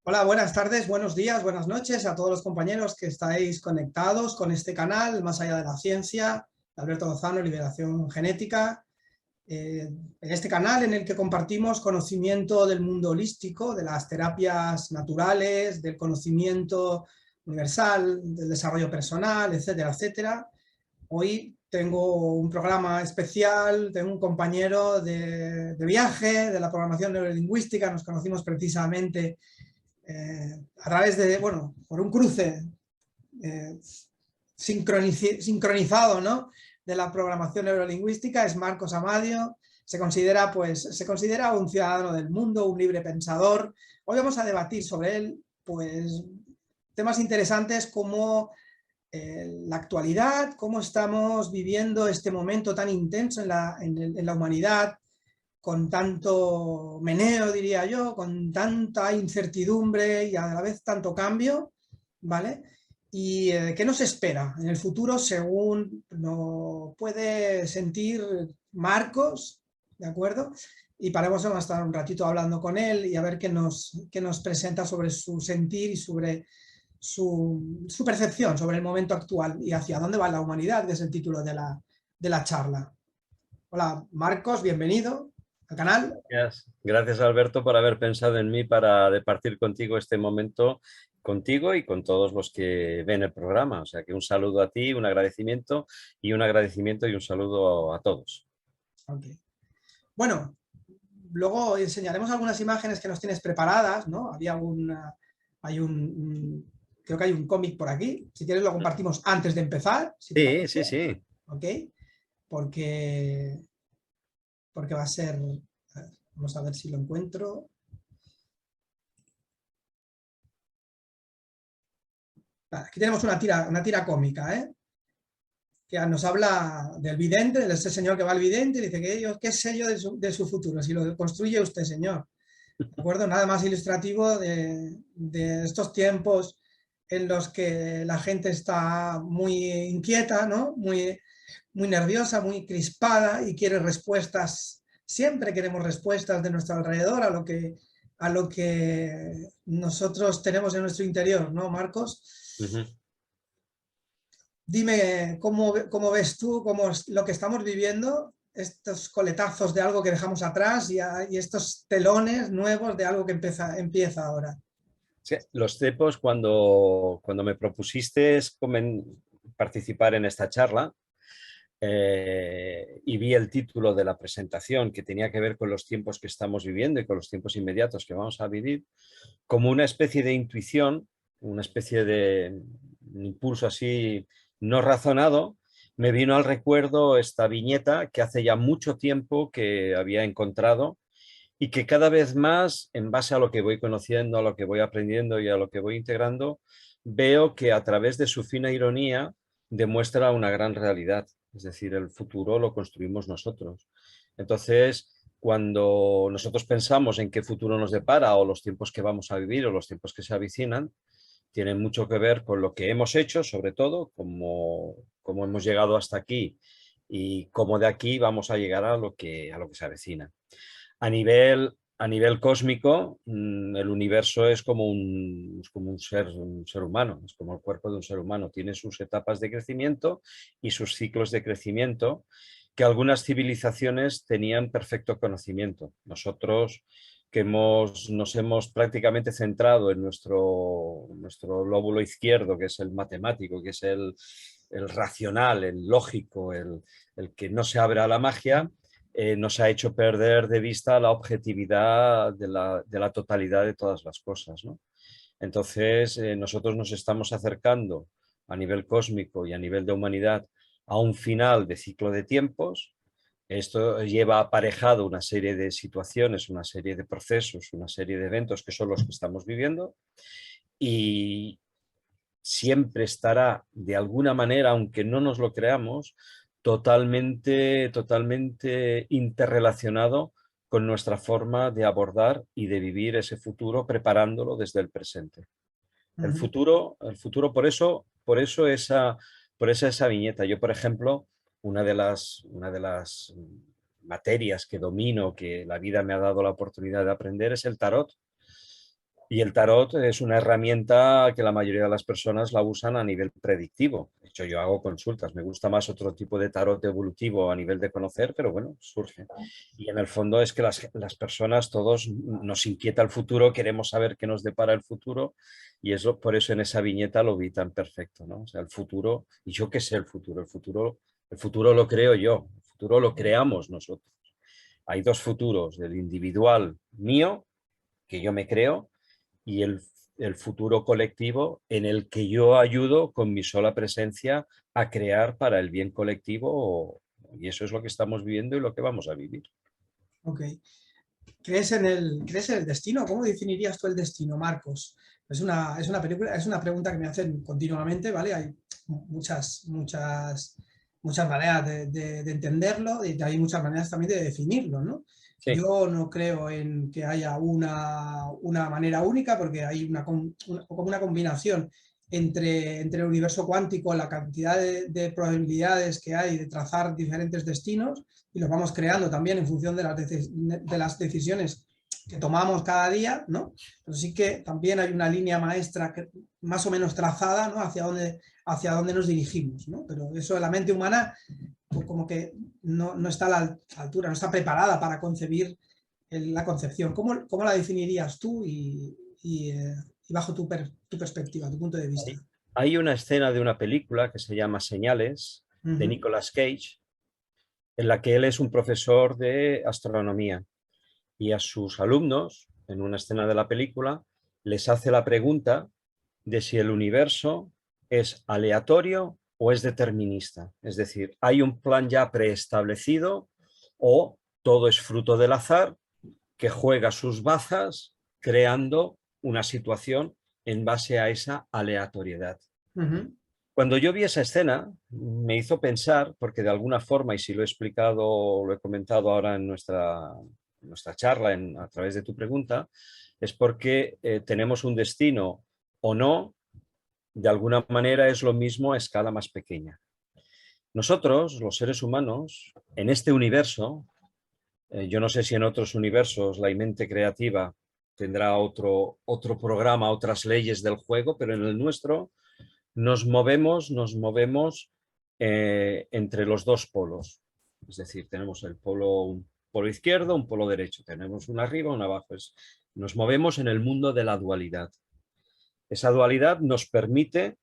Hola, buenas tardes, buenos días, buenas noches a todos los compañeros que estáis conectados con este canal, Más allá de la ciencia, de Alberto Lozano, Liberación Genética. En este canal en el que compartimos conocimiento del mundo holístico, de las terapias naturales, del conocimiento universal, del desarrollo personal, etcétera, etcétera. Hoy tengo un programa especial, tengo un compañero de viaje, de la programación neurolingüística, nos conocimos precisamente a través de, bueno, por un cruce sincronizado, ¿no?, de la programación neurolingüística. Es Marcos Amadio, se considera un ciudadano del mundo, un libre pensador. Hoy vamos a debatir sobre él, pues, temas interesantes como la actualidad, cómo estamos viviendo este momento tan intenso en la humanidad, con tanto meneo, diría yo, con tanta incertidumbre y a la vez tanto cambio, ¿vale? ¿Y qué nos espera en el futuro según lo puede sentir Marcos? ¿De acuerdo? Y vamos a estar un ratito hablando con él y a ver qué nos presenta sobre su sentir y sobre su percepción sobre el momento actual y hacia dónde va la humanidad, que es el título de la charla. Hola, Marcos, bienvenido al canal. Gracias, Alberto, por haber pensado en mí para departir contigo este momento, contigo y con todos los que ven el programa. O sea que un saludo a ti, un agradecimiento y un saludo a todos. Okay. Bueno, luego enseñaremos algunas imágenes que nos tienes preparadas, ¿no? Creo que hay un cómic por aquí. Si quieres lo compartimos antes de empezar, si te Sí, sí, parece. sí. ¿Ok? Porque va a ser... Vamos a ver si lo encuentro. Aquí tenemos una tira cómica, ¿eh?, que nos habla del vidente, de ese señor que va al vidente y dice que qué sé yo de su futuro, si lo construye usted, señor. ¿De acuerdo? Nada más ilustrativo de estos tiempos en los que la gente está muy inquieta, ¿no? Muy nerviosa, muy crispada y quiere respuestas. Siempre queremos respuestas de nuestro alrededor a lo que nosotros tenemos en nuestro interior, ¿no, Marcos? Uh-huh. Dime cómo ves tú lo que estamos viviendo, estos coletazos de algo que dejamos atrás y estos telones nuevos de algo que empieza ahora. Sí, los cepos, cuando me propusiste participar en esta charla y vi el título de la presentación que tenía que ver con los tiempos que estamos viviendo y con los tiempos inmediatos que vamos a vivir, como una especie de intuición, una especie de impulso así no razonado, me vino al recuerdo esta viñeta que hace ya mucho tiempo que había encontrado y que cada vez más, en base a lo que voy conociendo, a lo que voy aprendiendo y a lo que voy integrando, veo que a través de su fina ironía demuestra una gran realidad. Es decir, el futuro lo construimos nosotros. Entonces, cuando nosotros pensamos en qué futuro nos depara o los tiempos que vamos a vivir o los tiempos que se avecinan, tienen mucho que ver con lo que hemos hecho, sobre todo, cómo hemos llegado hasta aquí y cómo de aquí vamos a llegar a lo que se avecina. A nivel cósmico, el universo es como un ser humano, es como el cuerpo de un ser humano. Tiene sus etapas de crecimiento y sus ciclos de crecimiento que algunas civilizaciones tenían perfecto conocimiento. Nosotros que nos hemos prácticamente centrado en nuestro lóbulo izquierdo, que es el matemático, que es el racional, el lógico, el que no se abre a la magia, nos ha hecho perder de vista la objetividad de la totalidad de todas las cosas, ¿no? Entonces, nosotros nos estamos acercando a nivel cósmico y a nivel de humanidad a un final de ciclo de tiempos. Esto lleva aparejado una serie de situaciones, una serie de procesos, una serie de eventos que son los que estamos viviendo y siempre estará de alguna manera, aunque no nos lo creamos, totalmente interrelacionado con nuestra forma de abordar y de vivir ese futuro preparándolo desde el presente. El futuro por eso esa viñeta. Yo, por ejemplo, una de las materias que domino, que la vida me ha dado la oportunidad de aprender, es el tarot. Y el tarot es una herramienta que la mayoría de las personas la usan a nivel predictivo. De hecho, yo hago consultas. Me gusta más otro tipo de tarot evolutivo a nivel de conocer, pero bueno, surge. Y en el fondo es que las personas, todos nos inquieta el futuro, queremos saber qué nos depara el futuro y eso, por eso en esa viñeta lo vi tan perfecto, ¿no? O sea, el futuro, y yo qué sé el futuro lo creo yo, el futuro lo creamos nosotros. Hay dos futuros, el individual mío, que yo me creo, y el futuro colectivo en el que yo ayudo con mi sola presencia a crear para el bien colectivo y eso es lo que estamos viviendo y lo que vamos a vivir. Ok. ¿Crees en el destino? ¿Cómo definirías tú el destino, Marcos? Es una pregunta que me hacen continuamente, ¿vale? Hay muchas maneras de entenderlo y hay muchas maneras también de definirlo, ¿no? Sí. Yo no creo en que haya una manera única porque hay como una combinación entre el universo cuántico, la cantidad de probabilidades que hay de trazar diferentes destinos y los vamos creando también en función de las decisiones que tomamos cada día, ¿no? Pero sí que también hay una línea maestra más o menos trazada, ¿no? Hacia dónde nos dirigimos, ¿no? Pero eso de la mente humana pues como que no está a la altura, no está preparada para concebir la concepción. ¿Cómo la definirías tú y bajo tu perspectiva, tu punto de vista? Hay una escena de una película que se llama Señales, de Nicolas Cage, en la que él es un profesor de astronomía y a sus alumnos, en una escena de la película, les hace la pregunta de si el universo es aleatorio o es determinista. Es decir, ¿hay un plan ya preestablecido o todo es fruto del azar que juega sus bazas creando una situación en base a esa aleatoriedad? Cuando yo vi esa escena, me hizo pensar, porque de alguna forma, y si lo he explicado, lo he comentado ahora en nuestra charla a través de tu pregunta, es porque tenemos un destino o no, de alguna manera es lo mismo a escala más pequeña. Nosotros, los seres humanos, en este universo, yo no sé si en otros universos la mente creativa tendrá otro programa, otras leyes del juego, pero en el nuestro nos movemos entre los dos polos. Es decir, tenemos un polo izquierdo, un polo derecho, tenemos una arriba, una abajo. Nos movemos en el mundo de la dualidad. Esa dualidad nos permite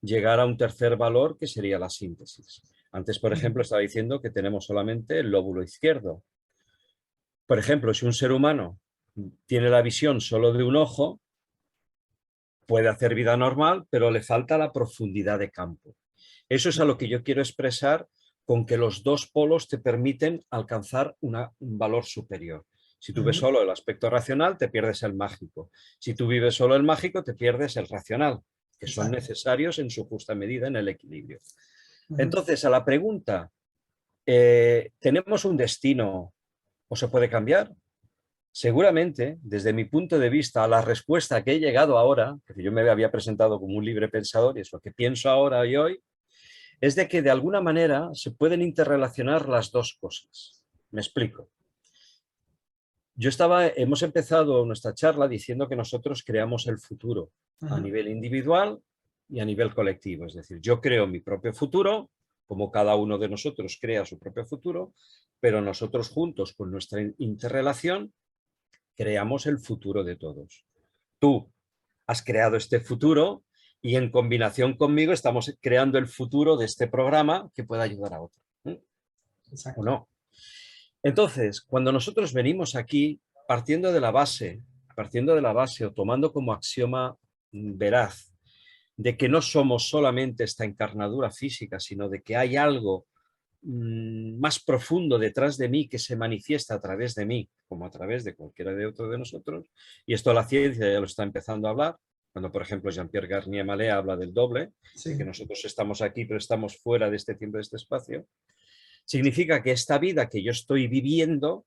llegar a un tercer valor que sería la síntesis. Antes, por ejemplo, estaba diciendo que tenemos solamente el lóbulo izquierdo. Por ejemplo, si un ser humano tiene la visión solo de un ojo, puede hacer vida normal, pero le falta la profundidad de campo. Eso es a lo que yo quiero expresar con que los dos polos te permiten alcanzar un valor superior. Si tú ves solo el aspecto racional, te pierdes el mágico. Si tú vives solo el mágico, te pierdes el racional, que son necesarios en su justa medida en el equilibrio. Entonces, a la pregunta, ¿tenemos un destino o se puede cambiar? Seguramente, desde mi punto de vista, la respuesta que he llegado ahora, que yo me había presentado como un libre pensador y es lo que pienso ahora y hoy, es de que de alguna manera se pueden interrelacionar las dos cosas. Me explico. Hemos empezado nuestra charla diciendo que nosotros creamos el futuro a nivel individual y a nivel colectivo. Es decir, yo creo mi propio futuro, como cada uno de nosotros crea su propio futuro, pero nosotros juntos con nuestra interrelación creamos el futuro de todos. Tú has creado este futuro y en combinación conmigo estamos creando el futuro de este programa que pueda ayudar a otro. ¿O no? Entonces, cuando nosotros venimos aquí partiendo de la base o tomando como axioma veraz de que no somos solamente esta encarnadura física, sino de que hay algo más profundo detrás de mí que se manifiesta a través de mí, como a través de cualquiera de otro de nosotros, y esto la ciencia ya lo está empezando a hablar, cuando por ejemplo Jean-Pierre Garnier Mallet habla del doble, de que nosotros estamos aquí pero estamos fuera de este tiempo, de este espacio, significa que esta vida que yo estoy viviendo,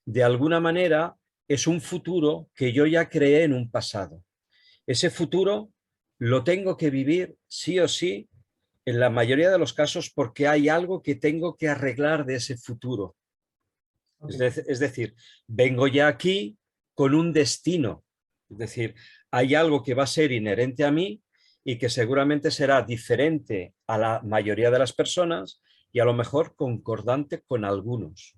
de alguna manera, es un futuro que yo ya creé en un pasado. Ese futuro lo tengo que vivir sí o sí en la mayoría de los casos porque hay algo que tengo que arreglar de ese futuro. Es decir, vengo ya aquí con un destino. Es decir, hay algo que va a ser inherente a mí y que seguramente será diferente a la mayoría de las personas y a lo mejor concordante con algunos.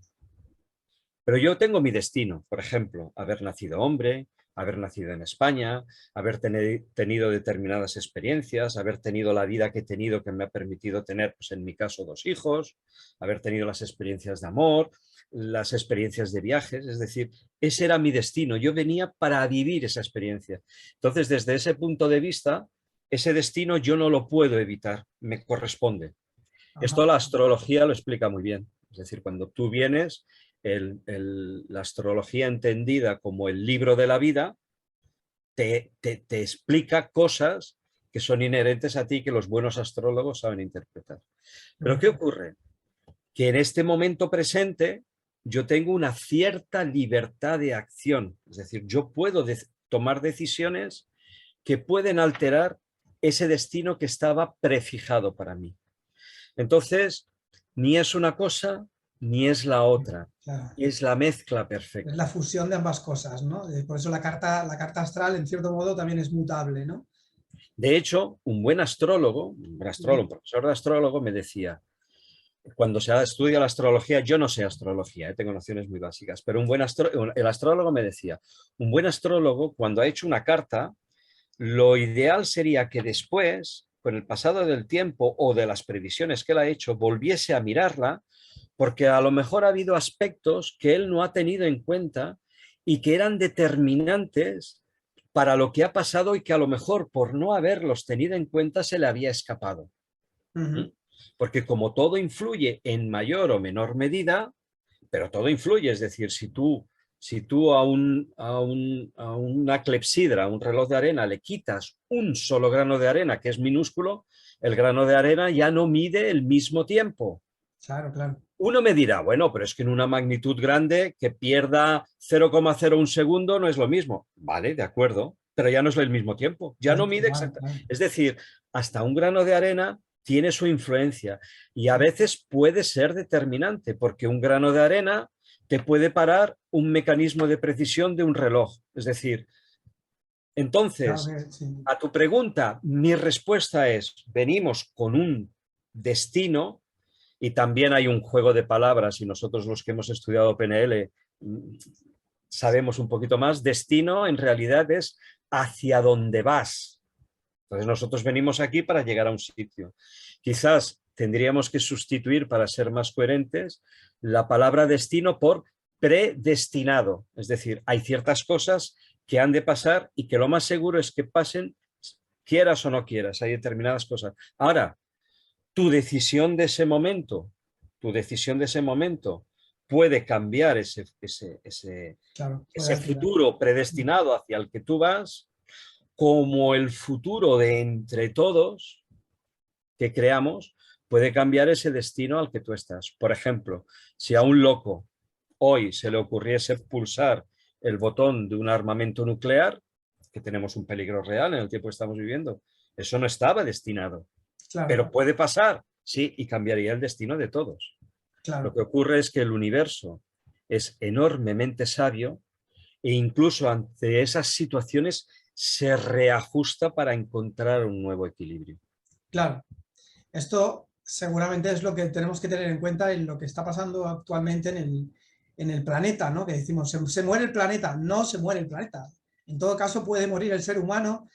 Pero yo tengo mi destino, por ejemplo, haber nacido hombre, haber nacido en España, haber tenido determinadas experiencias, haber tenido la vida que he tenido que me ha permitido tener, pues en mi caso, 2 hijos, haber tenido las experiencias de amor, las experiencias de viajes, es decir, ese era mi destino, yo venía para vivir esa experiencia. Entonces, desde ese punto de vista, ese destino yo no lo puedo evitar, me corresponde. Ajá. Esto la astrología lo explica muy bien. Es decir, cuando tú vienes, la astrología entendida como el libro de la vida, te explica cosas que son inherentes a ti que los buenos astrólogos saben interpretar. Pero ¿qué ocurre? Que en este momento presente yo tengo una cierta libertad de acción. Es decir, yo puedo tomar decisiones que pueden alterar ese destino que estaba prefijado para mí. Entonces, ni es una cosa ni es la otra. Claro. Es la mezcla Es perfecta. la fusión de ambas cosas, ¿no? Por eso la carta astral, en cierto modo, también es mutable, ¿no? De hecho, un buen astrólogo, un profesor de astrólogo me decía, cuando se estudia la astrología, yo no sé astrología, tengo nociones muy básicas, pero el astrólogo me decía, un buen astrólogo cuando ha hecho una carta, lo ideal sería que después, con el pasado del tiempo o de las previsiones que él ha hecho, volviese a mirarla, porque a lo mejor ha habido aspectos que él no ha tenido en cuenta y que eran determinantes para lo que ha pasado y que a lo mejor por no haberlos tenido en cuenta se le había escapado. Ujú. Porque como todo influye en mayor o menor medida, pero todo influye, es decir, si tú a una clepsidra, a un reloj de arena, le quitas un solo grano de arena, que es minúsculo, el grano de arena ya no mide el mismo tiempo. Claro, claro. Uno me dirá, bueno, pero es que en una magnitud grande que pierda 0,01 segundo no es lo mismo. Vale, de acuerdo, pero ya no es el mismo tiempo, ya no mide Claro, exactamente. claro. Es decir, hasta un grano de arena tiene su influencia y a veces puede ser determinante porque un grano de arena te puede parar un mecanismo de precisión de un reloj. Es decir, Claro entonces, que sí. a tu pregunta, mi respuesta es, venimos con un destino y también hay un juego de palabras y nosotros los que hemos estudiado PNL sabemos un poquito más. Destino en realidad es hacia dónde vas. Entonces nosotros venimos aquí para llegar a un sitio. Quizás tendríamos que sustituir, para ser más coherentes, la palabra destino por predestinado. Es decir, hay ciertas cosas que han de pasar y que lo más seguro es que pasen quieras o no quieras. Hay determinadas cosas. Ahora, tu decisión de ese momento, tu decisión de ese momento puede cambiar Claro, puede ese alterar. futuro predestinado hacia el que tú vas, como el futuro de entre todos que creamos puede cambiar ese destino al que tú estás. Por ejemplo, si a un loco hoy se le ocurriese pulsar el botón de un armamento nuclear, que tenemos un peligro real en el tiempo que estamos viviendo, eso no estaba destinado. Claro, Pero puede pasar, sí, y cambiaría el destino de todos. Lo claro. que ocurre es que el universo es enormemente sabio e incluso ante esas situaciones se reajusta para encontrar un nuevo equilibrio. Claro. Esto seguramente es lo que tenemos que tener en cuenta en lo que está pasando actualmente en el planeta, ¿no? Que decimos, se muere el planeta. No se muere el planeta. En todo caso puede morir el ser humano,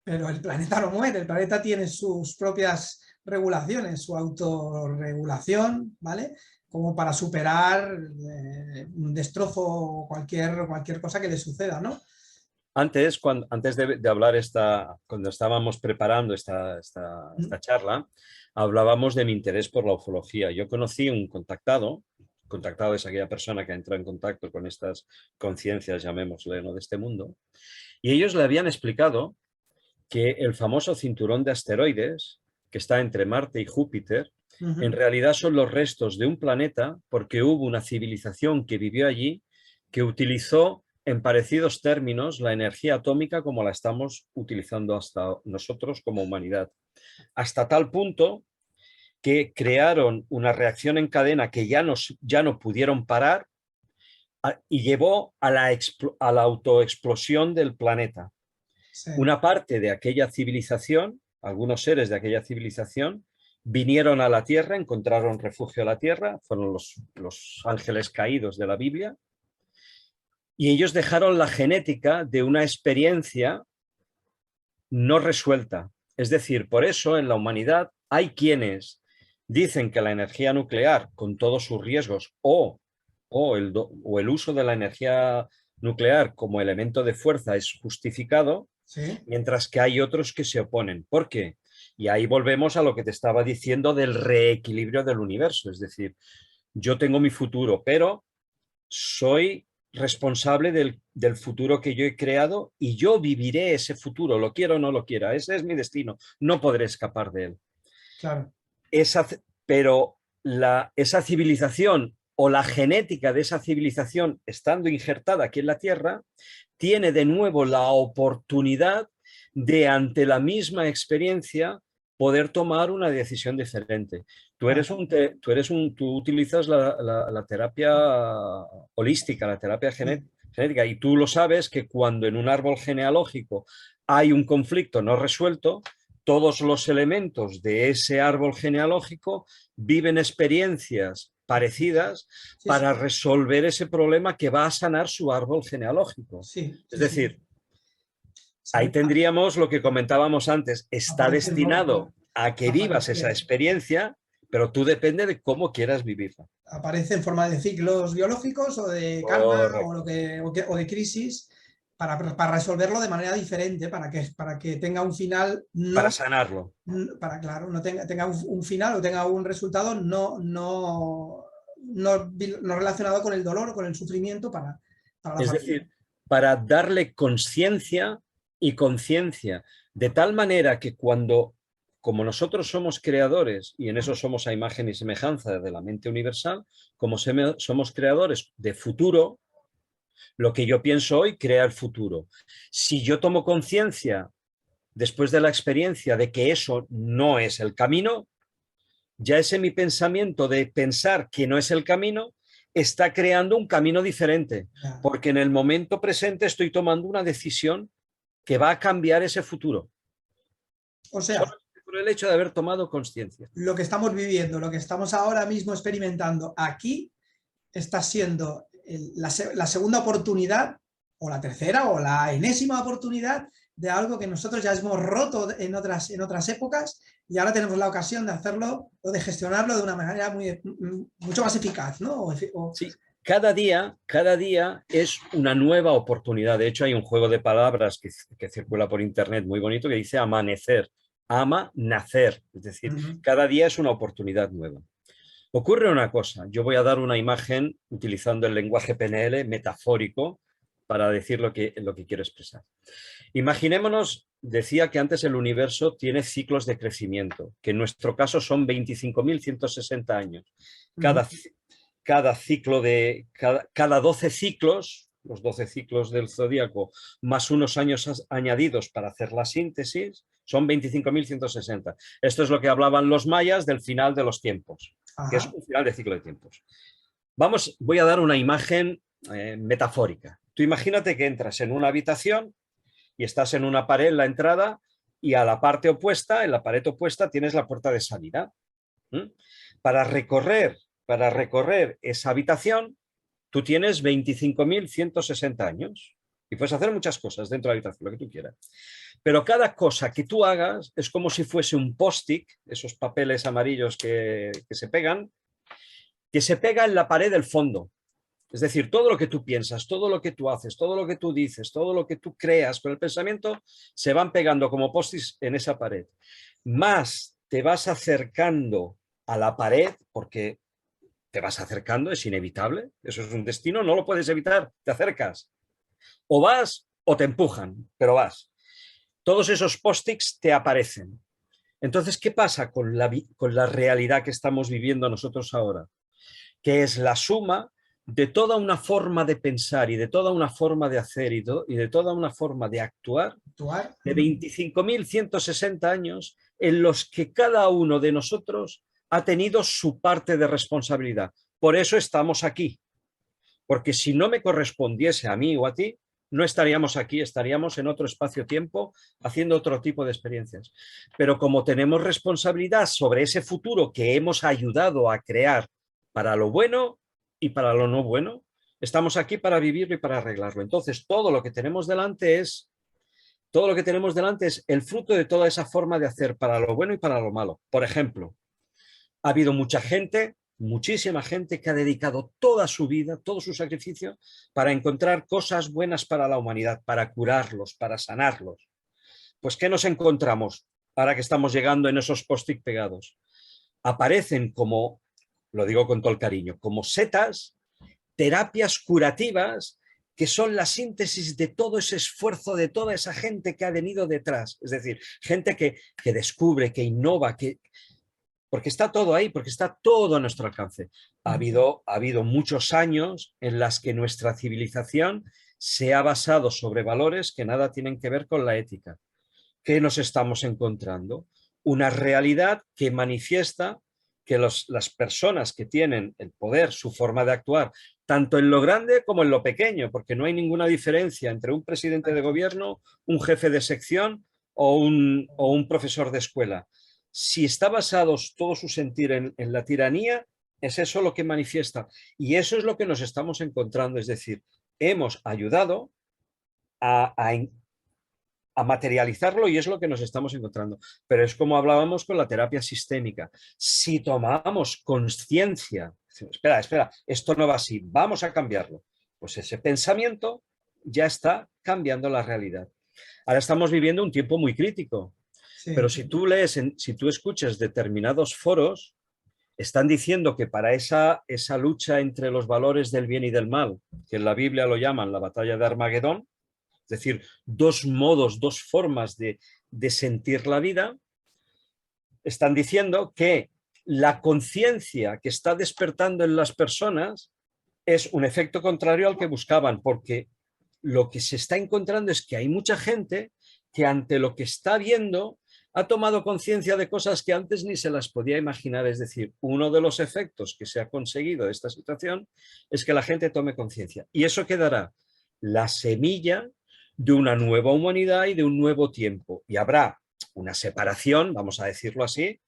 pero el planeta no muere. El planeta tiene sus propias regulaciones, su autorregulación, ¿vale? Como para superar un destrozo o cualquier cosa que le suceda, ¿no? Antes de hablar cuando estábamos preparando esta charla, hablábamos de mi interés por la ufología. Yo conocí un contactado es aquella persona que entra en contacto con estas conciencias, llamémosle, ¿no?, de este mundo, y ellos le habían explicado que el famoso cinturón de asteroides, que está entre Marte y Júpiter, en Ujú. realidad son los restos de un planeta porque hubo una civilización que vivió allí que utilizó en parecidos términos la energía atómica como la estamos utilizando hasta nosotros como humanidad. Hasta tal punto que crearon una reacción en cadena que ya no pudieron parar y llevó a la autoexplosión del planeta. sí, Una parte de aquella civilización, algunos seres de aquella civilización, vinieron a la Tierra, encontraron refugio a la Tierra, fueron los ángeles caídos de la Biblia, y ellos dejaron la genética de una experiencia no resuelta. Es decir, por eso en la humanidad hay quienes dicen que la energía nuclear, con todos sus riesgos, o el uso de la energía nuclear como elemento de fuerza es justificado, sí, mientras que hay otros que se oponen. ¿Por qué? Y ahí volvemos a lo que te estaba diciendo del reequilibrio del universo. Es decir, yo tengo mi futuro, pero soy responsable del futuro que yo he creado y yo viviré ese futuro, lo quiero o no lo quiera. Ese es mi destino, no podré escapar de él. claro. Esa, pero esa civilización o la genética de esa civilización estando injertada aquí en la Tierra, tiene de nuevo la oportunidad de, ante la misma experiencia, poder tomar una decisión diferente. Claro. Tú utilizas la terapia holística, la terapia Sí, genética, y tú lo sabes que cuando en un árbol genealógico hay un conflicto no resuelto, todos los elementos de ese árbol genealógico viven experiencias parecidas sí, para sí, resolver ese problema que va a sanar su árbol genealógico. sí, Es sí, sí. decir, ahí tendríamos lo que comentábamos antes, está Aparecen, destinado a que vivas esa aparece, experiencia, pero tú depende de cómo quieras vivirla. aparece en forma de ciclos biológicos o de karma o, Correcto. o de crisis para resolverlo de manera diferente, para que tenga un final Para no, sanarlo. para claro, no tenga un final o tenga un resultado no relacionado con el dolor o con el sufrimiento para la Es familia. decir, para darle conciencia y conciencia, de tal manera que cuando, como nosotros somos creadores, y en eso somos a imagen y semejanza de la mente universal, como somos creadores de futuro, lo que yo pienso hoy crea el futuro. Si yo tomo conciencia después de la experiencia de que eso no es el camino, ya ese mi pensamiento de pensar que no es el camino está creando un camino diferente, Ya. porque en el momento presente estoy tomando una decisión que va a cambiar ese futuro, O solo sea, por el hecho de haber tomado conciencia. lo que estamos viviendo, lo que estamos ahora mismo experimentando aquí, está siendo la segunda oportunidad, o la tercera, o la enésima oportunidad de algo que nosotros ya hemos roto en otras épocas y ahora tenemos la ocasión de hacerlo o de gestionarlo de una manera mucho más eficaz, ¿no? Sí, cada día es una nueva oportunidad. De hecho, hay un juego de palabras que circula por internet muy bonito que dice amanecer, ama, nacer. Es decir, cada día es una oportunidad nueva. Ocurre una cosa, yo voy a dar una imagen utilizando el lenguaje PNL metafórico para decir lo que quiero expresar. Imaginémonos, decía que antes el universo tiene ciclos de crecimiento, que en nuestro caso son 25.160 años. Cada, cada ciclo cada 12 ciclos, los 12 ciclos del zodíaco, más unos años añadidos para hacer la síntesis, son 25.160. Esto es lo que hablaban los mayas del final de los tiempos, que es Ajá, un final de ciclo de tiempos. Voy a dar una imagen metafórica. Tú imagínate que entras en una habitación y estás en una pared en la entrada y a la parte opuesta, en la pared opuesta, tienes la puerta de salida. ¿Mm? Para recorrer, para recorrer esa habitación, tú tienes 25.160 años y puedes hacer muchas cosas dentro de la habitación, lo que tú quieras. Pero cada cosa que tú hagas es como si fuese un post-it, esos papeles amarillos que se pega en la pared del fondo. Es decir, todo lo que tú piensas, todo lo que tú haces, todo lo que tú dices, todo lo que tú creas con el pensamiento, se van pegando como post-its en esa pared. Más te vas acercando a la pared, porque te vas acercando, es inevitable, eso es un destino, no lo puedes evitar, te acercas. O vas o te empujan, pero vas. Todos esos post-its te aparecen. Entonces, ¿qué pasa con la realidad que estamos viviendo nosotros ahora? Que es la suma de toda una forma de pensar y de toda una forma de hacer y de toda una forma de actuar actuar. de 25.160 años en los que cada uno de nosotros ha tenido su parte de responsabilidad. Por eso estamos aquí, porque si no me correspondiese a mí o a ti, no estaríamos aquí, estaríamos en otro espacio-tiempo haciendo otro tipo de experiencias. Pero como tenemos responsabilidad sobre ese futuro que hemos ayudado a crear para lo bueno y para lo no bueno, estamos aquí para vivirlo y para arreglarlo. Entonces, todo lo que tenemos delante es el fruto de toda esa forma de hacer para lo bueno y para lo malo. Por ejemplo, ha habido mucha gente, muchísima gente que ha dedicado toda su vida, todo su sacrificio para encontrar cosas buenas para la humanidad, para curarlos, para sanarlos. Pues ¿qué nos encontramos ahora que estamos llegando en esos post-it pegados? Aparecen como, lo digo con todo el cariño, como setas, terapias curativas que son la síntesis de todo ese esfuerzo de toda esa gente que ha venido detrás. Es decir, gente que descubre, que innova, porque está todo ahí, porque está todo a nuestro alcance. Ha habido muchos años en las que nuestra civilización se ha basado sobre valores que nada tienen que ver con la ética. ¿Qué nos estamos encontrando? Una realidad que manifiesta que las personas que tienen el poder, su forma de actuar, tanto en lo grande como en lo pequeño, porque no hay ninguna diferencia entre un presidente de gobierno, un jefe de sección o un profesor de escuela. Si está basado todo su sentir en la tiranía, es eso lo que manifiesta. Y eso es lo que nos estamos encontrando. Es decir, hemos ayudado a materializarlo y es lo que nos estamos encontrando. Pero es como hablábamos con la terapia sistémica. Si tomamos conciencia, espera, esto no va así, vamos a cambiarlo, pues ese pensamiento ya está cambiando la realidad. Ahora estamos viviendo un tiempo muy crítico, Sí. pero si tú lees, si tú escuchas determinados foros, están diciendo que para esa lucha entre los valores del bien y del mal, que en la Biblia lo llaman la batalla de Armagedón, es decir, dos modos, dos formas de sentir la vida, están diciendo que la conciencia que está despertando en las personas es un efecto contrario al que buscaban, porque lo que se está encontrando es que hay mucha gente que ante lo que está viendo ha tomado conciencia de cosas que antes ni se las podía imaginar. Es decir, uno de los efectos que se ha conseguido de esta situación es que la gente tome conciencia. Y eso quedará la semilla de una nueva humanidad y de un nuevo tiempo. Y habrá una separación, vamos a decirlo así,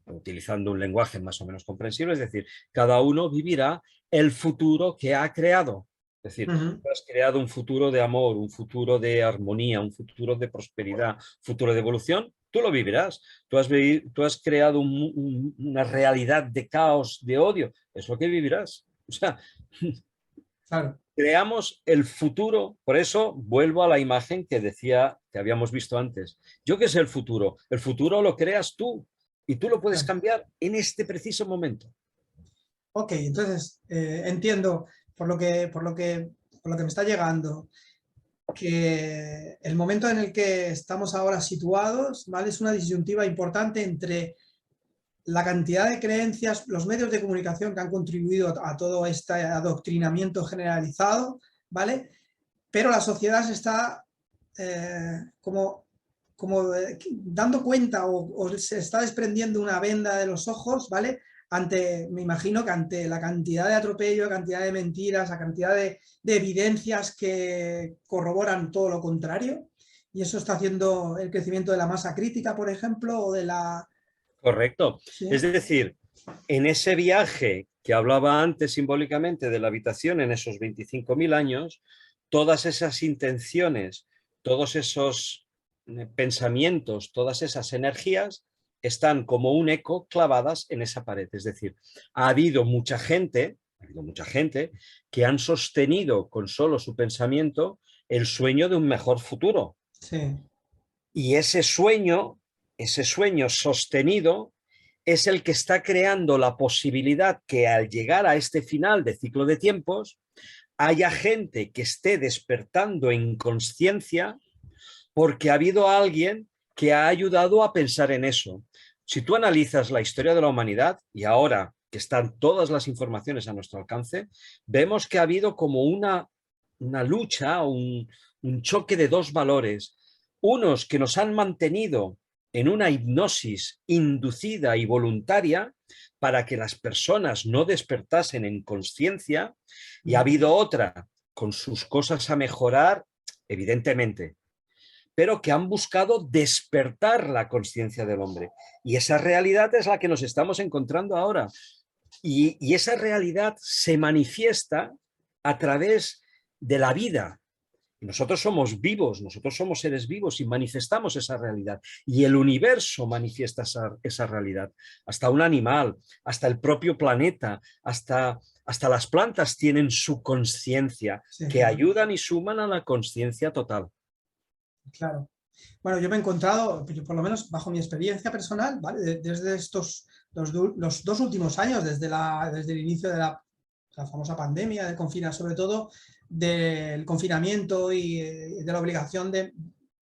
utilizando un lenguaje más o menos comprensible, es decir, cada uno vivirá el futuro que ha creado. Es decir, tú has creado un futuro de amor, un futuro de armonía, un futuro de prosperidad, un futuro de evolución, tú lo vivirás. Tú has creado una realidad de caos, de odio, es lo que vivirás. O sea, claro. Creamos el futuro. Por eso vuelvo a la imagen que decía, que habíamos visto antes. ¿Yo qué sé el futuro? El futuro lo creas tú y tú lo puedes cambiar en este preciso momento. Ok, entonces entiendo por lo que me está llegando que el momento en el que estamos ahora situados, ¿vale? Es una disyuntiva importante entre la cantidad de creencias, los medios de comunicación que han contribuido a todo este adoctrinamiento generalizado, ¿vale? Pero la sociedad se está como dando cuenta o se está desprendiendo una venda de los ojos, ¿vale? Me imagino que ante la cantidad de atropello, la cantidad de mentiras, la cantidad de evidencias que corroboran todo lo contrario, y eso está haciendo el crecimiento de la masa crítica, por ejemplo, o de la... Correcto. ¿Sí? Es decir, en ese viaje que hablaba antes simbólicamente de la habitación en esos 25.000 años, todas esas intenciones, todos esos pensamientos, todas esas energías están como un eco clavadas en esa pared. Es decir, ha habido mucha gente que han sostenido con solo su pensamiento el sueño de un mejor futuro. Sí. Y ese sueño sostenido es el que está creando la posibilidad que al llegar a este final de ciclo de tiempos haya gente que esté despertando en conciencia porque ha habido alguien que ha ayudado a pensar en eso. Si tú analizas la historia de la humanidad y ahora que están todas las informaciones a nuestro alcance, vemos que ha habido como una lucha, un choque de dos valores. Unos que nos han mantenido en una hipnosis inducida y voluntaria para que las personas no despertasen en conciencia, y ha habido otra con sus cosas a mejorar, evidentemente, pero que han buscado despertar la conciencia del hombre. Y esa realidad es la que nos estamos encontrando ahora. Y esa realidad se manifiesta a través de la vida. Nosotros somos vivos, nosotros somos seres vivos y manifestamos esa realidad. Y el universo manifiesta esa realidad. Hasta un animal, hasta el propio planeta, hasta las plantas tienen su conciencia, Sí, que ayudan y suman a la conciencia total. claro. Bueno, yo me he encontrado, por lo menos bajo mi experiencia personal, ¿vale? Desde los 2 últimos años, desde el inicio de la famosa pandemia, sobre todo del confinamiento y de la obligación de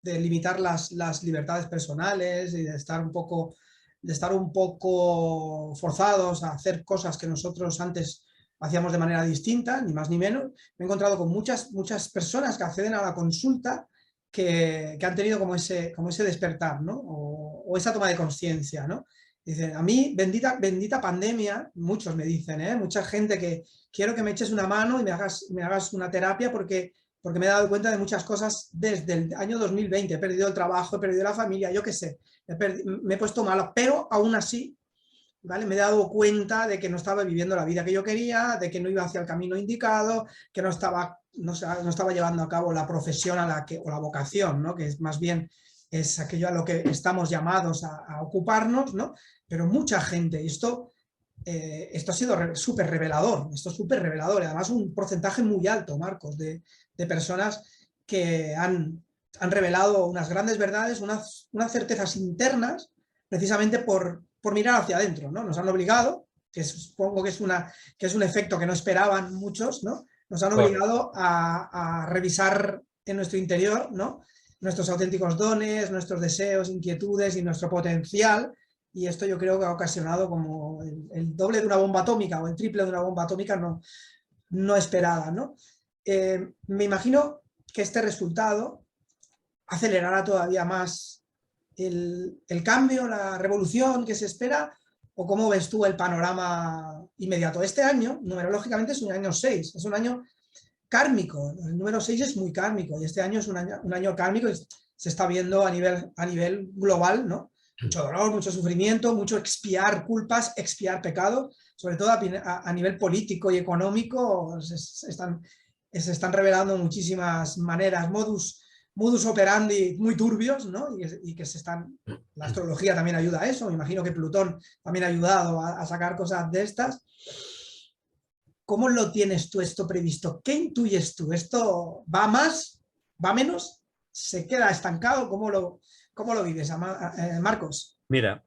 limitar las libertades personales y de estar un poco forzados a hacer cosas que nosotros antes hacíamos de manera distinta, ni más ni menos. Me he encontrado con muchas personas que acceden a la consulta que han tenido como ese despertar, ¿no? O esa toma de conciencia, ¿no? Dicen, a mí, bendita pandemia, muchos me dicen, mucha gente que quiero que me eches una mano y me hagas una terapia porque me he dado cuenta de muchas cosas desde el año 2020, he perdido el trabajo, he perdido la familia, yo qué sé, me he puesto malo, pero aún así, ¿vale? Me he dado cuenta de que no estaba viviendo la vida que yo quería, de que no iba hacia el camino indicado, que no estaba llevando a cabo la profesión o la vocación, ¿no? Que es más bien es aquello a lo que estamos llamados a ocuparnos, ¿no? Pero mucha gente, y esto ha sido súper revelador, y además un porcentaje muy alto, Marcos, de personas que han revelado unas grandes verdades, unas certezas internas, precisamente por mirar hacia adentro, ¿no? Nos han obligado, que supongo que es un efecto que no esperaban muchos, ¿no? Nos han obligado a revisar en nuestro interior, ¿no? Nuestros auténticos dones, nuestros deseos, inquietudes y nuestro potencial, y esto yo creo que ha ocasionado como el doble de una bomba atómica o el triple de una bomba atómica no esperada, ¿no? Me imagino que este resultado acelerará todavía más el cambio, la revolución que se espera, o cómo ves tú el panorama inmediato. Este año, numerológicamente, es un año 6, es un año kármico, el número 6 es muy kármico, y este año es un año kármico, y se está viendo a nivel global, ¿no? Mucho dolor, mucho sufrimiento, mucho expiar culpas, expiar pecados, sobre todo a nivel político y económico. Se están revelando muchísimas maneras, modus operandi muy turbios, ¿no? Y que la astrología también ayuda a eso. Me imagino que Plutón también ha ayudado a sacar cosas de estas. ¿Cómo lo tienes tú esto previsto? ¿Qué intuyes tú? ¿Esto va más? ¿Va menos? ¿Se queda estancado? ¿Cómo lo vives, Marcos? Mira,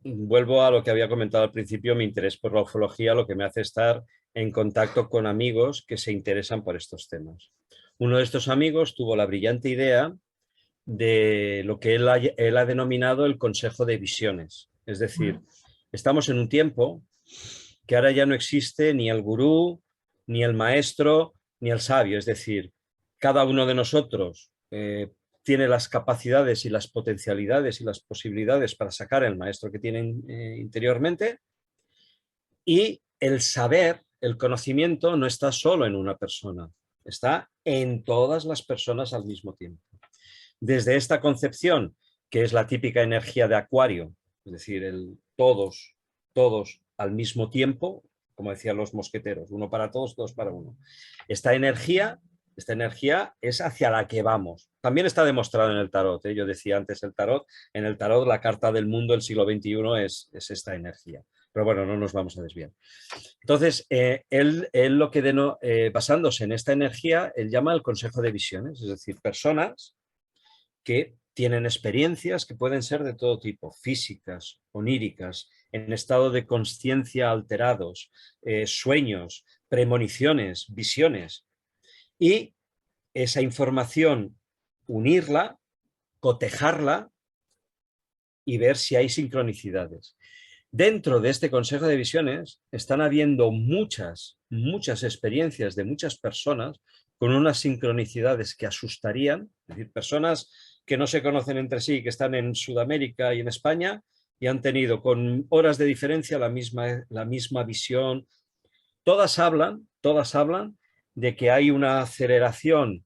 vuelvo a lo que había comentado al principio, mi interés por la ufología, lo que me hace estar en contacto con amigos que se interesan por estos temas. Uno de estos amigos tuvo la brillante idea de lo que él ha denominado el Consejo de Visiones. Es decir, estamos en un tiempo que ahora ya no existe ni el gurú, ni el maestro, ni el sabio. Es decir, cada uno de nosotros tiene las capacidades y las potencialidades y las posibilidades para sacar el maestro que tiene interiormente, y el saber, el conocimiento no está solo en una persona, está en todas las personas al mismo tiempo. Desde esta concepción, que es la típica energía de Acuario, es decir, todos al mismo tiempo, como decían los mosqueteros, uno para todos, todos para uno. Esta energía es hacia la que vamos. También está demostrado en el tarot. Yo decía antes en el tarot la carta del mundo del siglo XXI es esta energía. Pero bueno, no nos vamos a desviar. Entonces, él lo que basándose en esta energía, él llama el Consejo de Visiones, es decir, personas que tienen experiencias que pueden ser de todo tipo, físicas, oníricas, en estado de consciencia alterados, sueños, premoniciones, visiones. Y esa información, unirla, cotejarla y ver si hay sincronicidades. Dentro de este Consejo de Visiones están habiendo muchas experiencias de muchas personas con unas sincronicidades que asustarían, es decir, personas que no se conocen entre sí, que están en Sudamérica y en España, y han tenido con horas de diferencia la misma visión. Todas hablan de que hay una aceleración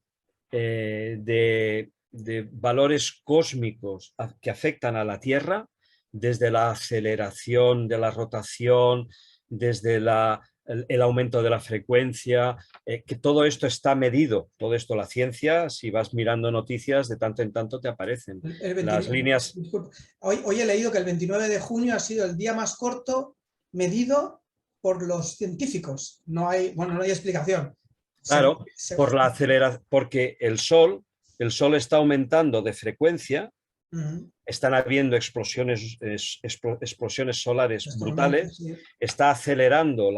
de valores cósmicos que afectan a la Tierra, desde la aceleración de la rotación, desde el aumento de la frecuencia, que todo esto está medido, todo esto la ciencia, si vas mirando noticias, de tanto en tanto te aparecen El las 29, líneas. disculpa, hoy he leído que el 29 de junio ha sido el día más corto medido por los científicos. No hay, bueno, no hay explicación. Claro, porque el Sol está aumentando de frecuencia, están habiendo explosiones solares brutales, Sí. está acelerando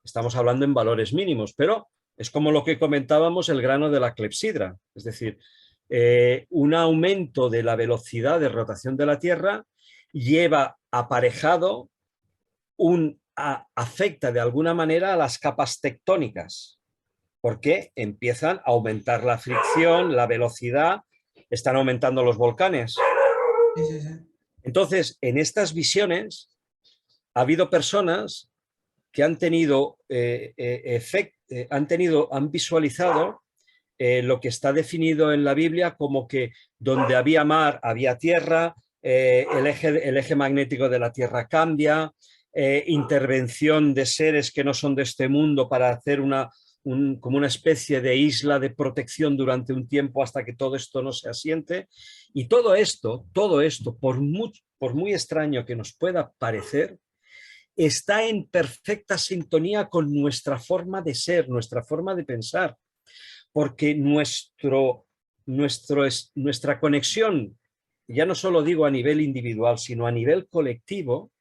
estamos hablando en valores mínimos, pero es como lo que comentábamos, el grano de la clepsidra, es decir, un aumento de la velocidad de rotación de la Tierra lleva aparejado afecta de alguna manera a las capas tectónicas, porque empiezan a aumentar la fricción, la velocidad, están aumentando los volcanes. Sí. Entonces, en estas visiones ha habido personas que han han visualizado lo que está definido en la Biblia como que donde había mar había tierra, el eje magnético de la Tierra cambia, intervención de seres que no son de este mundo para hacer como una especie de isla de protección durante un tiempo hasta que todo esto no se asiente. Y todo esto, por muy extraño que nos pueda parecer, está en perfecta sintonía con nuestra forma de ser, nuestra forma de pensar, porque nuestra conexión, ya no solo digo a nivel individual, sino a nivel colectivo,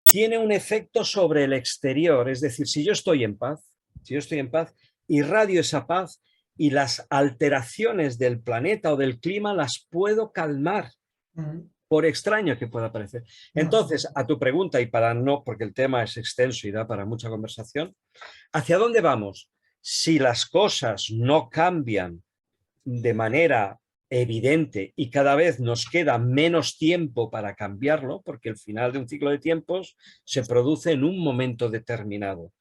tiene un efecto sobre el exterior. Es decir, si yo estoy en paz, irradio esa paz y las alteraciones del planeta o del clima las puedo calmar. Por extraño que pueda parecer. Entonces, a tu pregunta, y porque el tema es extenso y da para mucha conversación, ¿hacia dónde vamos? Si las cosas no cambian de manera evidente y cada vez nos queda menos tiempo para cambiarlo, porque el final de un ciclo de tiempos se produce en un momento determinado.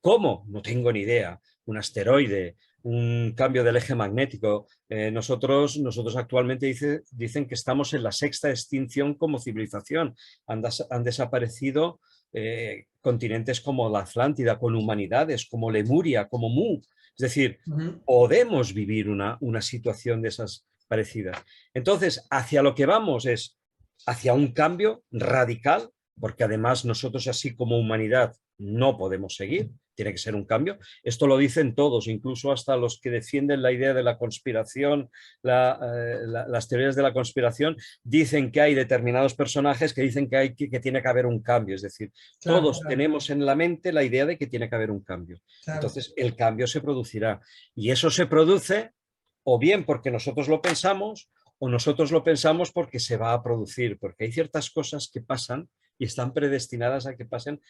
¿Cómo? No tengo ni idea. Un asteroide, un cambio del eje magnético. Nosotros actualmente dicen que estamos en la 6ª extinción como civilización. Han desaparecido continentes como la Atlántida, con humanidades, como Lemuria, como Mu. Es decir, podemos vivir una situación de esas parecidas. Entonces, hacia lo que vamos es hacia un cambio radical, porque además nosotros así como humanidad no podemos seguir. Tiene que ser un cambio. Esto lo dicen todos, incluso hasta los que defienden la idea de la conspiración, las teorías de la conspiración, dicen que hay determinados personajes que dicen que tiene que haber un cambio. Es decir, todos tenemos en la mente la idea de que tiene que haber un cambio. Entonces, el cambio se producirá. Y eso se produce o bien porque nosotros lo pensamos o nosotros lo pensamos porque se va a producir, porque hay ciertas cosas que pasan y están predestinadas a que pasen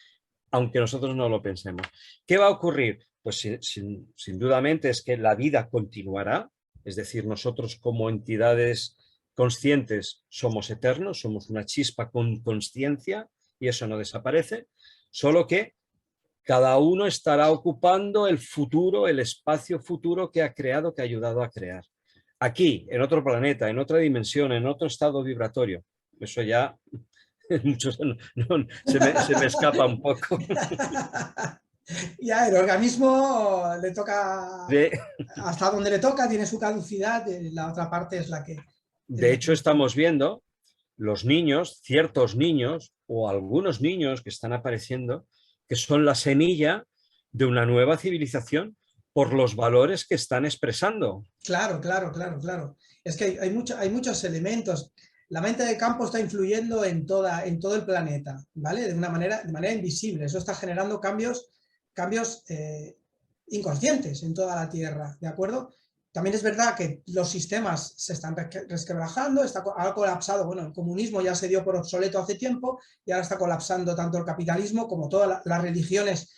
aunque nosotros no lo pensemos. ¿Qué va a ocurrir? Pues sin dudamente es que la vida continuará, es decir, nosotros como entidades conscientes somos eternos, somos una chispa con consciencia y eso no desaparece, solo que cada uno estará ocupando el futuro, el espacio futuro que ha creado, que ha ayudado a crear. Aquí, en otro planeta, en otra dimensión, en otro estado vibratorio. Eso ya... Muchos, se me escapa un poco. Ya, el organismo le toca De hasta donde le toca, tiene su caducidad, la otra parte es la que... De hecho, estamos viendo los niños, ciertos niños o algunos niños que están apareciendo, que son la semilla de una nueva civilización por los valores que están expresando. Claro. Es que hay muchos elementos. La mente de campo está influyendo en todo el planeta, ¿vale? De manera invisible. Eso está generando cambios inconscientes en toda la Tierra, ¿de acuerdo? También es verdad que los sistemas se están resquebrajando, ha colapsado, bueno, el comunismo ya se dio por obsoleto hace tiempo y ahora está colapsando tanto el capitalismo como todas las religiones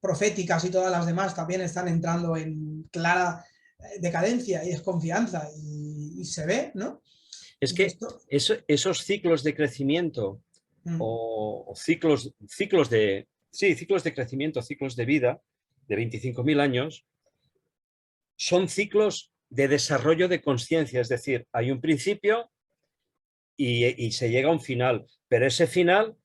proféticas y todas las demás también están entrando en clara decadencia y desconfianza y se ve, ¿no? Es Y que esto, esos ciclos de crecimiento o ciclos de, sí, ciclos de crecimiento, ciclos de vida de 25.000 años, son ciclos de desarrollo de conciencia, es decir, hay un principio y se llega a un final, pero ese final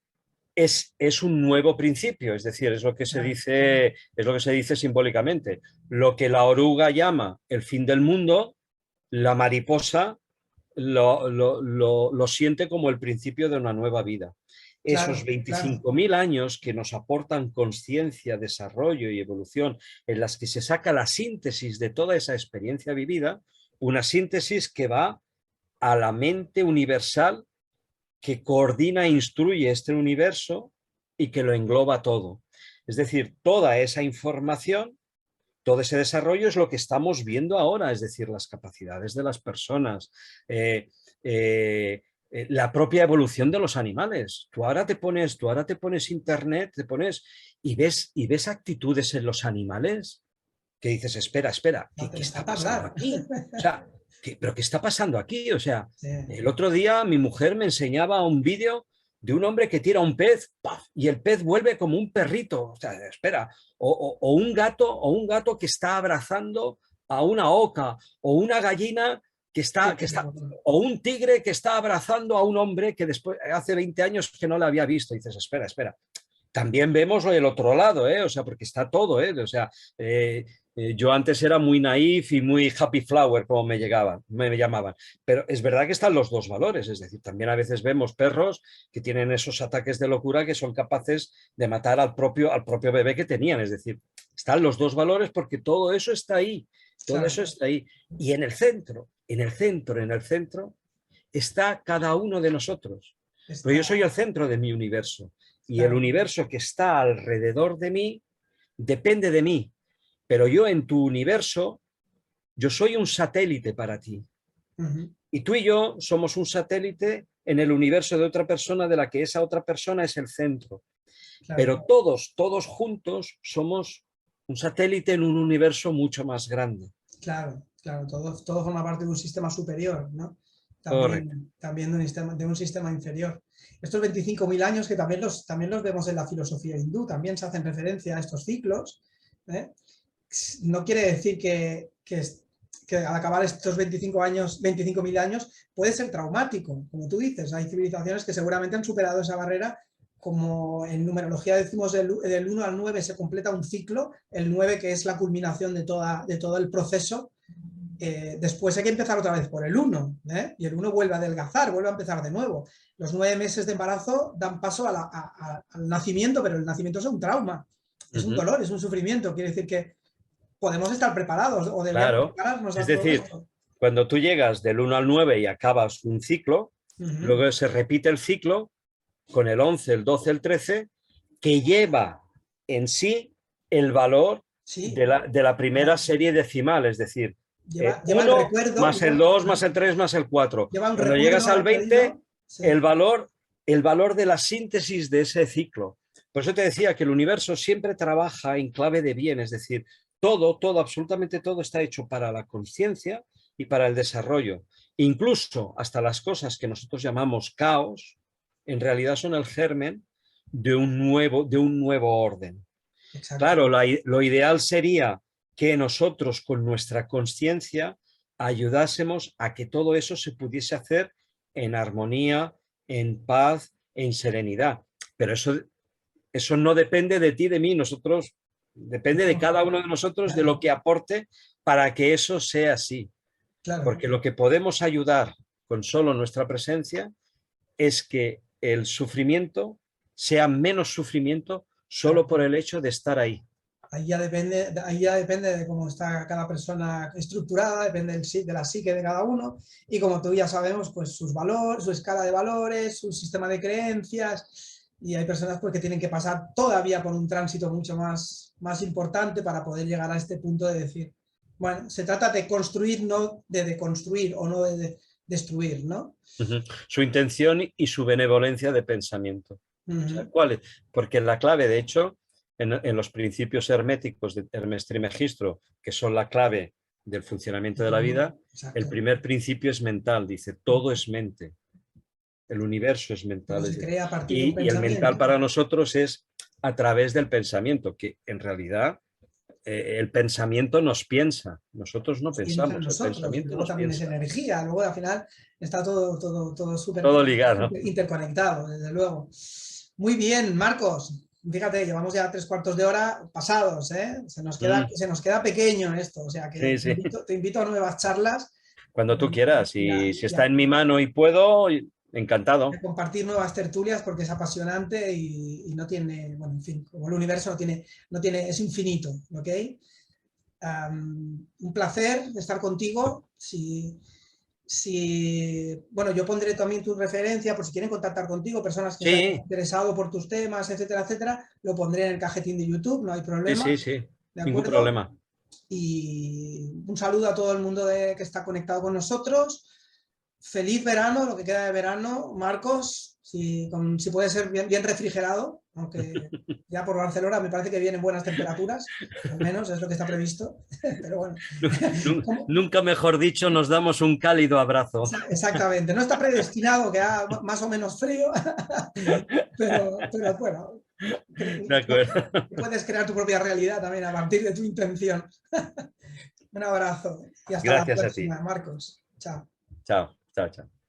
es un nuevo principio, es decir, es lo que se dice, es lo que se dice simbólicamente. Lo que la oruga llama el fin del mundo, la mariposa lo siente como el principio de una nueva vida. Esos claro, claro, 25.000 años que nos aportan conciencia, desarrollo y evolución, en las que se saca la síntesis de toda esa experiencia vivida, una síntesis que va a la mente universal que coordina e instruye este universo y que lo engloba todo. Es decir, toda esa información, todo ese desarrollo es lo que estamos viendo ahora, es decir, las capacidades de las personas, eh, eh, la propia evolución de los animales. Tú ahora te pones internet, te pones y ves actitudes en los animales que dices, espera, espera, no ¿qué te deja está pasando hablar. aquí? O sea, ¿pero qué está pasando aquí? O sea, Sí, el otro día mi mujer me enseñaba un vídeo de un hombre que tira un pez ¡paf! Y el pez vuelve como un perrito. O sea, espera, o un gato que está abrazando a una oca, o una gallina sí, o un tigre que está abrazando a un hombre que después, hace 20 años que no le había visto. Y dices, espera, espera, también vemos el otro lado, ¿eh? O sea, porque está todo, ¿eh? O sea, yo antes era muy naif y muy happy flower, como me llamaban, pero es verdad que están los dos valores, es decir, también a veces vemos perros que tienen esos ataques de locura que son capaces de matar al propio bebé que tenían, es decir, están los dos valores porque todo eso está ahí, todo claro, eso está ahí. Y en el centro, en el centro está cada uno de nosotros. Pero yo está, soy el centro de mi universo y el claro. universo que está alrededor de mí depende de mí. Pero yo en tu universo, yo soy un satélite para ti. Ujú, Y tú y yo somos un satélite en el universo de otra persona de la que esa otra persona es el centro. claro, Pero todos juntos somos un satélite en un universo mucho más grande. claro, claro, todo forma parte de un sistema superior, ¿no? Correcto. También de un sistema inferior. Estos 25.000 años que también los vemos en la filosofía hindú, también se hacen referencia a estos ciclos, ¿eh? No quiere decir que al acabar estos 25.000 años puede ser traumático, como tú dices. Hay civilizaciones que seguramente han superado esa barrera, como en numerología decimos del 1 al 9 se completa un ciclo, el 9 que es la culminación de todo el proceso. Después hay que empezar otra vez por el 1, ¿eh? Y el 1 vuelve a adelgazar, vuelve a empezar de nuevo. Los 9 meses de embarazo dan paso al nacimiento, pero el nacimiento es un trauma, es un Ujú. dolor, es un sufrimiento. Quiere decir que podemos estar preparados o deberíamos Claro. prepararnos Es a todo decir, esto. cuando tú llegas del 1 al 9 y acabas un ciclo, Uh -huh. luego se repite el ciclo con el 11, el 12, el 13, que lleva en sí el valor Sí, de la primera serie decimal, es decir, lleva el 1 recuerdo, más el 2 más el 3 más el 4. lleva un Cuando llegas recuerdo al 20, referido. Sí. el valor de la síntesis de ese ciclo. Por eso te decía que el universo siempre trabaja en clave de bien, es decir, todo, absolutamente todo está hecho para la conciencia y para el desarrollo. Incluso hasta las cosas que nosotros llamamos caos, en realidad son el germen de un nuevo orden. Exacto. Claro, lo ideal sería que nosotros con nuestra conciencia ayudásemos a que todo eso se pudiese hacer en armonía, en paz, en serenidad. Pero eso no depende de ti, de mí, nosotros, depende de No, cada uno de nosotros de lo claro, que aporte para que eso sea así. claro. Porque lo que podemos ayudar con solo nuestra presencia es que el sufrimiento sea menos sufrimiento solo Claro. por el hecho de estar ahí. Ahí ya depende de cómo está cada persona estructurada, depende de la psique de cada uno, y como tú ya sabemos, pues sus valores, su escala de valores, su sistema de creencias, y hay personas pues, que tienen que pasar todavía por un tránsito mucho más importante para poder llegar a este punto de decir, bueno, se trata de construir, no de deconstruir o no de destruir, ¿no? Su intención y su benevolencia de pensamiento. Uh O sea, -huh. ¿cuál es? Porque la clave, de hecho, en los principios herméticos de Hermes Trismegisto, que son la clave del funcionamiento de la vida, Exacto. el primer principio es mental, dice, todo es mente. El universo es mental. Todo se crea a partir de un Y el mental pensamiento. para nosotros es a través del pensamiento, que en realidad el pensamiento nos piensa, nosotros no Piensa en pensamos, el nosotros, pensamiento luego nos también es piensa. energía, luego al final está todo súper Todo ligado. interconectado, desde luego. Muy bien, Marcos. Fíjate, llevamos ya 3/4 de hora pasados, ¿eh? Se nos queda pequeño esto, o sea que Sí, sí. te invito a nuevas charlas. Cuando tú quieras, y si está Ya en mi mano y puedo, encantado. compartir nuevas tertulias porque es apasionante y no tiene, bueno, en fin, como el universo no tiene, es infinito, ¿ok? Un placer estar contigo. Bueno, yo pondré también tu referencia por si quieren contactar contigo, personas que se hayan Sí, interesado por tus temas, etcétera, etcétera, lo pondré en el cajetín de YouTube, no hay sí, problema, sí, sí, ¿de ningún acuerdo? problema. Y un saludo a todo el mundo que está conectado con nosotros. Feliz verano, lo que queda de verano, Marcos, si puede ser bien refrigerado, aunque ya por Barcelona me parece que vienen buenas temperaturas, al menos es lo que está previsto, pero bueno. Nunca mejor dicho, nos damos un cálido abrazo. Exactamente, no está predestinado que haga más o menos frío, pero bueno, De acuerdo. puedes crear tu propia realidad también a partir de tu intención. Un abrazo y hasta la Gracias a ti. próxima, Marcos. Chao. Chao, chao, chao.